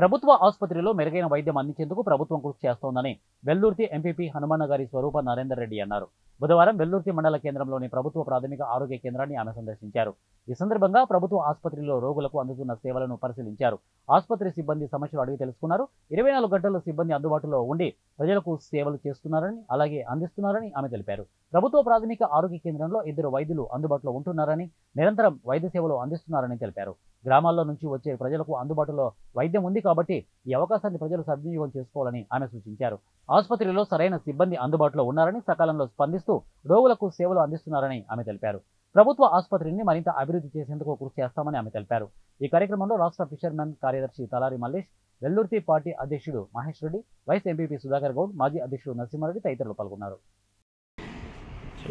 ప్రభుత్వ ఆసుపత్రిలో మెరుగైన వైద్యం అందించేందుకు ప్రభుత్వం కృషి చేస్తోందని వెల్లుర్తి ఎంపీపీ హనుమన్న గారి స్వరూప నరేందర్ రెడ్డి అన్నారు. బుధవారం వెల్లుర్తి మండల కేంద్రంలోని ప్రభుత్వ ప్రాథమిక ఆరోగ్య కేంద్రాన్ని ఆమె సందర్శించారు. ఈ సందర్భంగా ప్రభుత్వ ఆసుపత్రిలో రోగులకు అందుతున్న సేవలను పరిశీలించారు. ఆసుపత్రి సిబ్బంది సమస్యలు అడిగి తెలుసుకున్నారు. 24 గంటలు సిబ్బంది అందుబాటులో ఉండి ప్రజలకు సేవలు చేస్తున్నారని, అలాగే అందిస్తున్నారని ఆమె తెలిపారు. ప్రభుత్వ ప్రాథమిక ఆరోగ్య కేంద్రంలో 2 వైద్యులు అందుబాటులో ఉంటున్నారని, నిరంతరం వైద్య సేవలు అందిస్తున్నారని తెలిపారు. గ్రామాల్లో నుంచి వచ్చే ప్రజలకు అందుబాటులో వైద్యం ఉంది కాబట్టి ఈ అవకాశాన్ని ప్రజలు సద్వినియోగం చేసుకోవాలని ఆమె సూచించారు. ఆసుపత్రిలో సరైన సిబ్బంది అందుబాటులో ఉన్నారని, సకాలంలో స్పందిస్తూ రోగులకు సేవలు అందిస్తున్నారని ఆమె తెలిపారు. ప్రభుత్వ ఆసుపత్రిని మరింత అభివృద్ధి చేసేందుకు కృషి చేస్తామని ఆమె తెలిపారు. ఈ కార్యక్రమంలో రాష్ట్ర ఫిషర్మెన్ కార్యదర్శి తలారి మల్లేష్, వెల్లుర్తి పార్టీ అధ్యక్షుడు మహేష్ రెడ్డి, వైస్ ఎంపీపీ సుధాకర్ గౌడ్, మాజీ అధ్యక్షుడు నరసింహారెడ్డి తదితరులు పాల్గొన్నారు.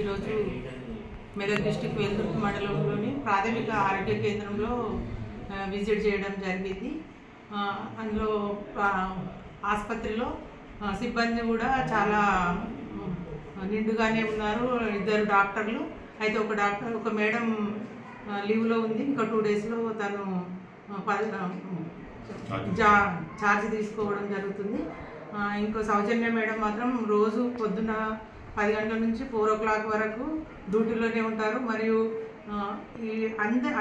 ఈరోజు మెదక్ డిస్టిక్ వెల్లుర్తి మండలంలోని ప్రాథమిక ఆరోగ్య కేంద్రంలో విజిట్ చేయడం జరిగింది. అందులో ఆసుపత్రిలో సిబ్బంది కూడా చాలా నిండుగానే ఉన్నారు. 2 డాక్టర్లు, అయితే ఒక మేడం లీవ్లో ఉంది. ఇంకా 2 డేస్లో తను ఛార్జ్ తీసుకోవడం జరుగుతుంది. ఇంకో సౌజన్య మేడం మాత్రం రోజు పొద్దున 10 గంటల నుంచి 4 o'clock వరకు డ్యూటీలోనే ఉంటారు. మరియు ఈ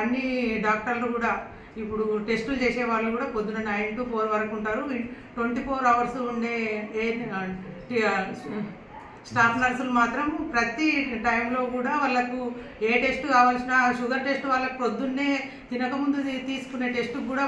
అన్ని డాక్టర్లు కూడా ఇప్పుడు టెస్టులు చేసే వాళ్ళు కూడా పొద్దున 9 to 4 వరకు ఉంటారు. 24 hours ఉండే స్టాఫ్ నర్సులు మాత్రం ప్రతి టైంలో కూడా వాళ్ళకు ఏ టెస్ట్ కావాల్సిన, షుగర్ టెస్ట్ వాళ్ళకు పొద్దున్నే తినకముందు తీసుకునే టెస్ట్ కూడా